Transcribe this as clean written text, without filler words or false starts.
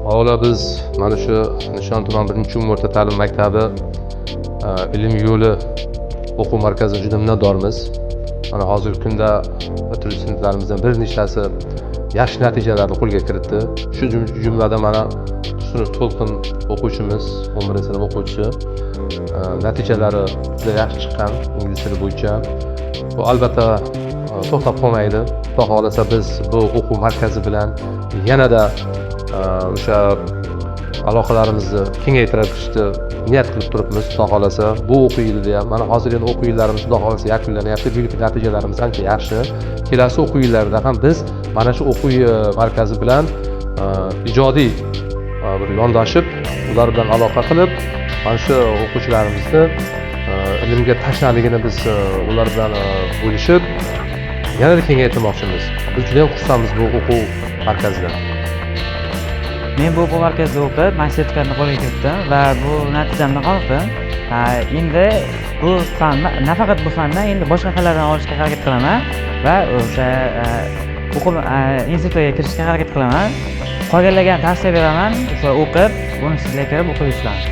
Avvalo biz mana shu Nishon tuman 1-umum o'rta ta'lim maktabi ilm yo'li o'quv markazidan juda minnatdormiz. Mana hozirgi kunda bitirish sinflarimizdan bir nechtasi yaxshi natijalarni qo'lga kiritdi. Shu jumladan mana sinf to'lqin o'quvchimiz, 11-sinf o'quvchisi natijalari juda yaxshi chiqqan ingliz tili bo'yicha. Bu albatta to'xtab qolmaydi. Xudo xolasa biz bu o'quv markazi bilan yanada o'sha aloqalarimizni kengaytirishni niyat qilib turibmiz. Xudo xolasa bu o'quv yilida ham mana hozir endi o'quv yillarimiz xudo xolasa yakunlanyapti. Bugungi natijalarimiz ancha yaxshi. Kelasi o'quv yillarida ham biz mana shu o'quv markazi bilan ijodiy bir yondoshib, ular bilan aloqa qilib, mana shu o'quvchilarimizni ilmga tashnaligini biz ular bilan bo'lishib, yanada kengaytirmoqchimiz. Biz juda ham xursandmiz bu o'quv markazidan. Men bu o'quv markazida o'qib, sertifikatni qo'lga kiritdim va bu natijamni oldim. Endi bu fanni, nafaqat bu fandan, endi boshqa fanlardan olishga harakat qilaman va o'sha o'quv institutiga kirishga harakat qilaman. Qolganlarga tavsiya beraman, o'sha o'qib, buni sizga kirib o'qib ishlash.